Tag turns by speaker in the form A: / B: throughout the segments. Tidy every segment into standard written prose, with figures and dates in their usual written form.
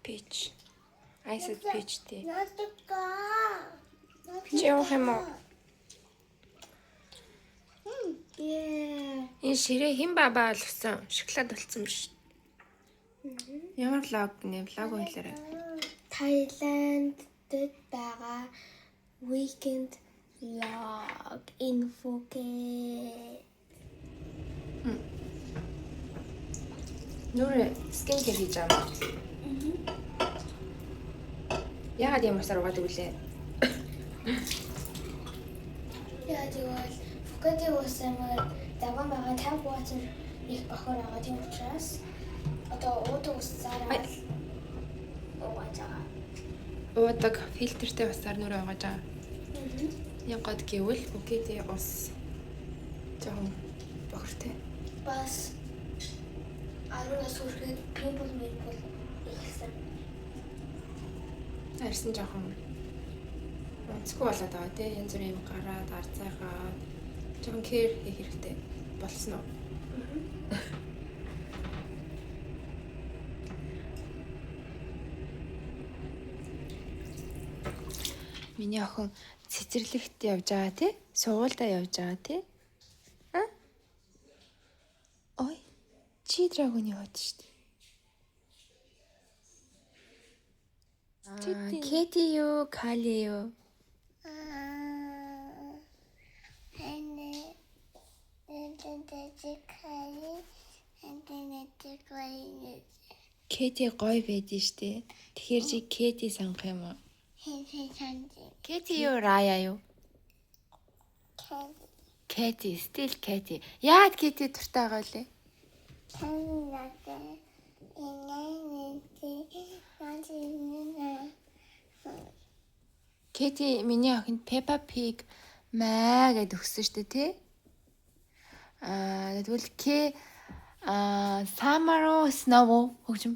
A: Peach. I said peach tea.
B: Peach
A: явах юм уу?
B: Yeah.
A: Энэ ширээ хэн бабаа олгсон? Шоколад болсон биш. Ямар влог нэ? Влог байлаарай.
B: Thailand дэд байгаа weekend vlog in Phuket.
A: Нүрэ скин кэр хийж байгаа юм. Яагаад ямар сар угаад өглөө?
B: Яа тэгвэл Phuket-ийн ус амар даван байгаа tap water их бохор байгаа тийм учраас одоо уудаг усаараа уугаад байгаа.
A: Уудаг фильтртэй усаар нүрэ угааж байгаа. Ягд гэвэл Phuket-ийн ус жоохон бохортой.
B: Бас аруунаас үргэлж пимпл ихсэн.
A: Арьсан жоохон онцгүй болоод байгаа тий. Янз бүрийн юм гараад арцаагаа жоохон кэр хийх хэрэгтэй болсон уу? Миний охин цэцэрлэгт явж байгаа тий. Сургуультай явж байгаа тий. Ой. Чи драгоны хот шүү дээ. Кэти юу, Кали юу? Кэти гоё байдэн штэ. Тэгэхээр чи Кэти сонгох юм уу? Кэти юу, Рая юу? Кэти, still Кэти. Яад Кэти дуртай байгаа лээ? Кэти миний охинд Peppa Pig маа гэд өгсөн штэ тий. Тэгвэл Summer Snow хөгжим.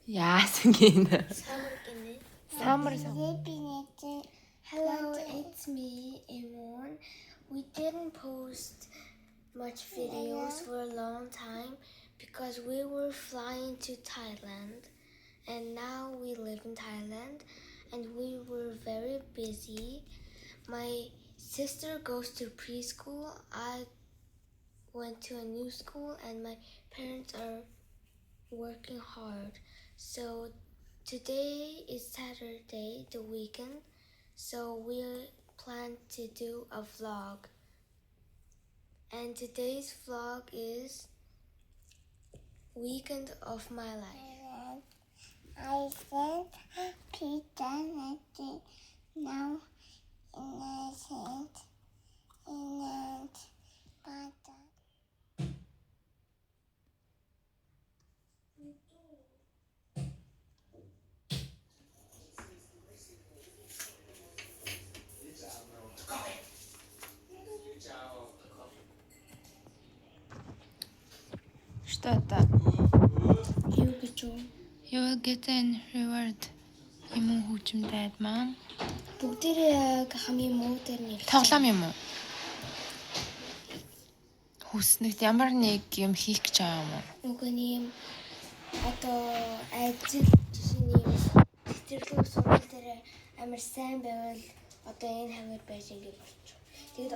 A: Яасан гин. Summer.
B: Hello, it's me, Imon. We didn't post much videos for a long time because we were flying to Thailand, and now we live in Thailand, and we were very busy. My sister goes to preschool. I went to a new school, and my parents are working hard. So today is Saturday, the weekend. So we plan to do a vlog. And today's vlog is weekend of my life. I said pizza now innocent butter.
A: Что это? You will get an reward. Юм уу хөгжимдээд маань.
B: Бүгдээрээ яг хамгийн муу дээр нэг
A: Тоглоом юм уу? Хүснэгт ямар нэг юм хийх гэж байгаа юм уу?
B: Үгүй юм одоо ажил жишээ нь цэцэрлэг сургууль дээр амар сайн байвал одоо энэ хамир байж ингэ болчих. Тэгээд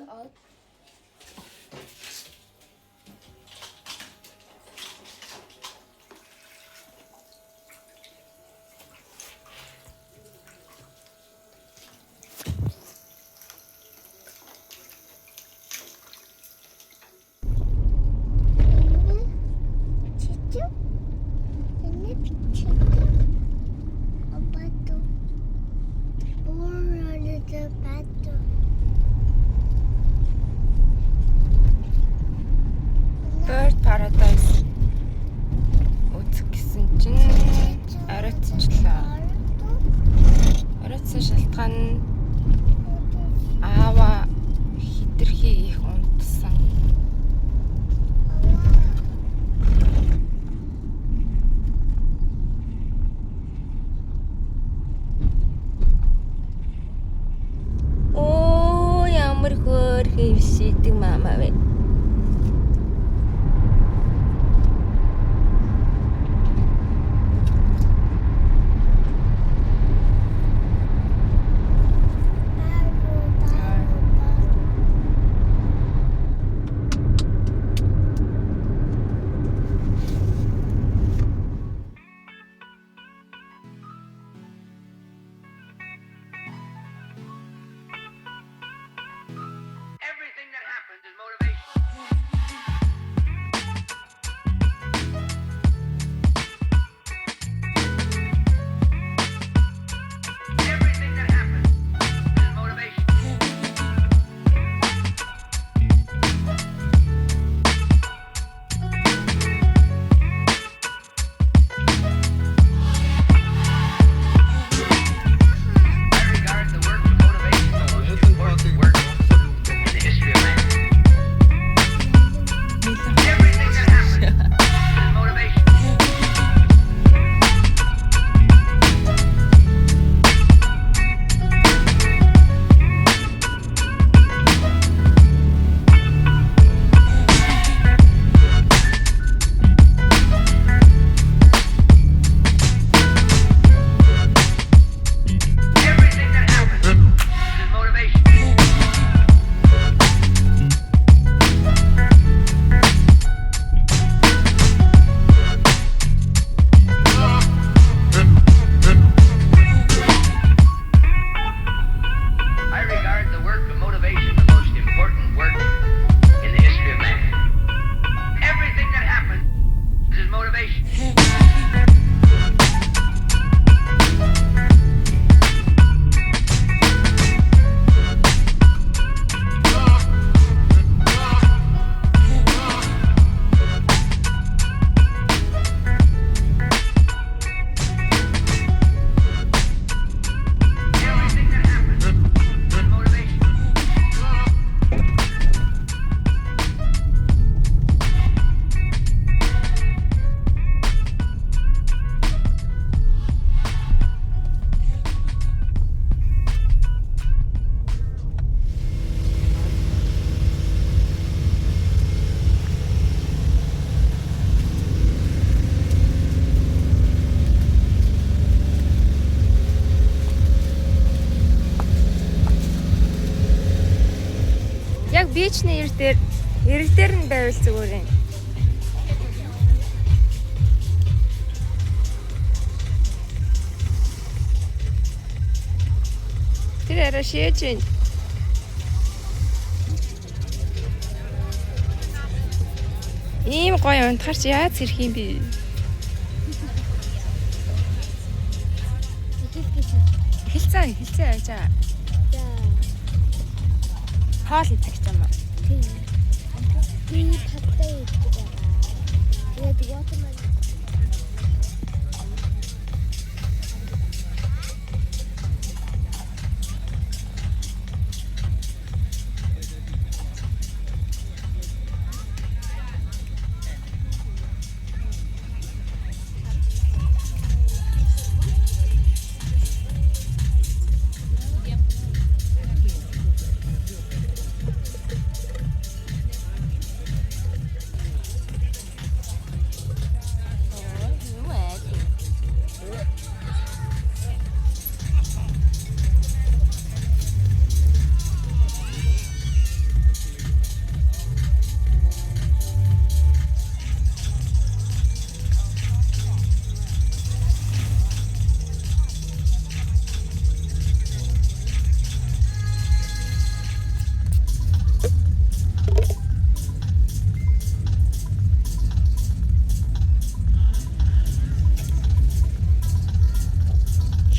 A: Bird Paradise үзэх гэсэн чинь оройтчлаа. Оройтсан шалтгаан нь аава хитрхи их унтсан. Оо ямар хөөрхөн ившидэг мама вэ?
C: Everything that happens is motivation. Everything that happens is motivation. I regard the work of motivation as the most important work in the history of man. Everything that happens is motivation. Everything that happens is motivation. I regard the work of motivation the most important work in the history of man. Everything that happens is motivation. Everything that happens is motivation.
A: Яг бичний эрэг дээр нь байвал зүгээр юм. Тэр арай шээж байна. Ийм гоё унтахарч яаж ирэх юм бэ? Эхэлцээ байж байгаа. Хоол идэх юм уу?
B: би таттай идэх байгаа. Тэгээд watermelon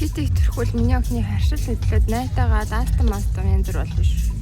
A: Хитийг төрхүүл миний охины харшил хөдлөөд найтагаа даастан мастан янз бүр болно шүү.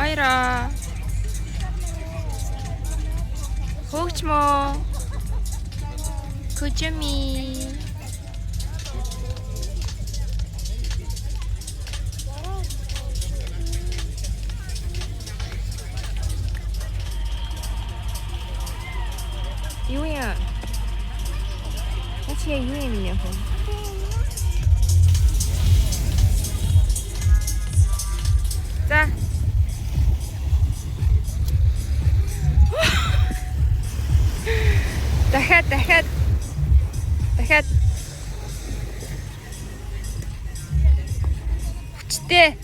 A: Хайра. Хөөч мөө. Кучми. Юу яа? Ачи юу юм яа хөө? За. Дахиад. Хүчтэй.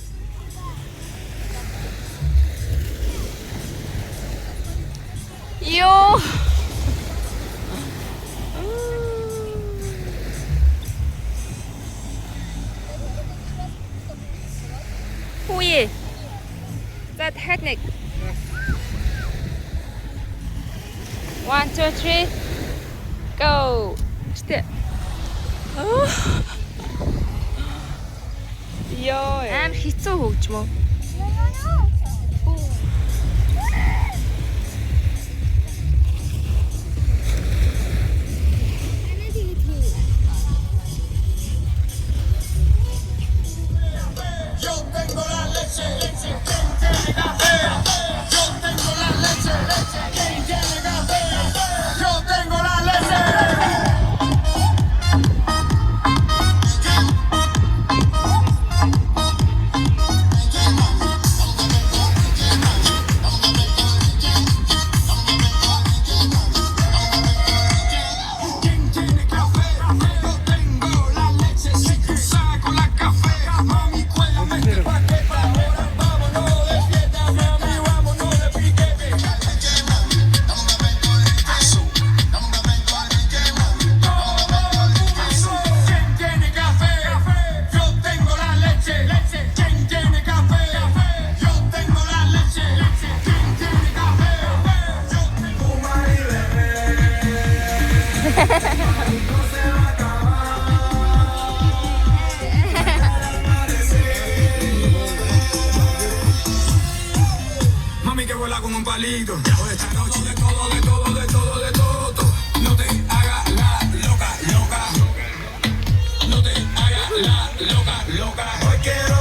A: Ёо. Хүйе. За дахиад нэг. 1 2 3 Go. Işte. Йоо. Амар хэцүү хөгжмөө.
D: Mami que vuela como un palito. Esta noche de todo. No te hagas la loca. No te hagas la loca. Hoy quiero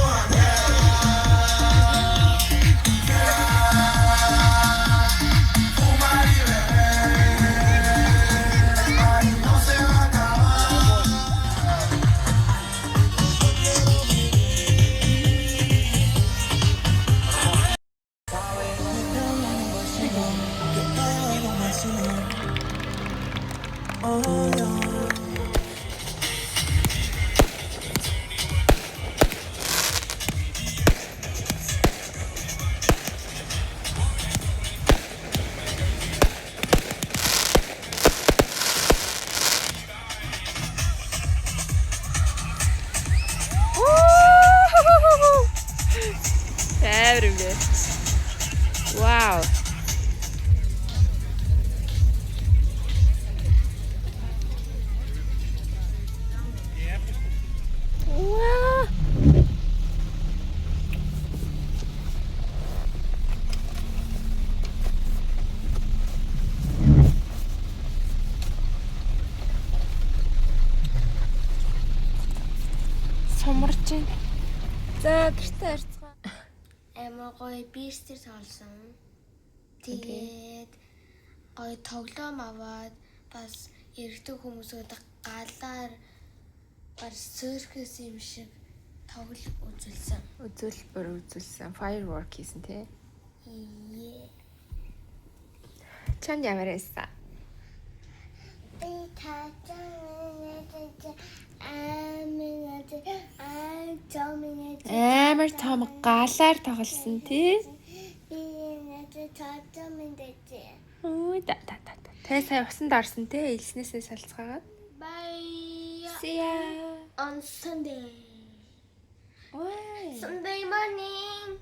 D: fumar y beber. Ay, no se va a acabar.
A: Everywhere. Wow. Wow. Somorчин. За гэртээ харцгаа.
B: Амар гоё бистер тоглосон. Тэгээд гоё тоглоом аваад бас эрэгтэй хүмүүсүүд галаар бар циркус юм шиг тоглол үзүүлсэн.
A: Үзүүлсэн. Firework хийсэн тий.
B: Ее.
A: Чанд ямар байсан?
B: Би
A: Амар том галаар тоглосон тий. Өө да. Тэ сая усанд орсон тий. Илснээсээ салцгаагаад.
B: Bye.
A: See ya.
B: On Sunday.
A: Ой.
B: Sunday morning.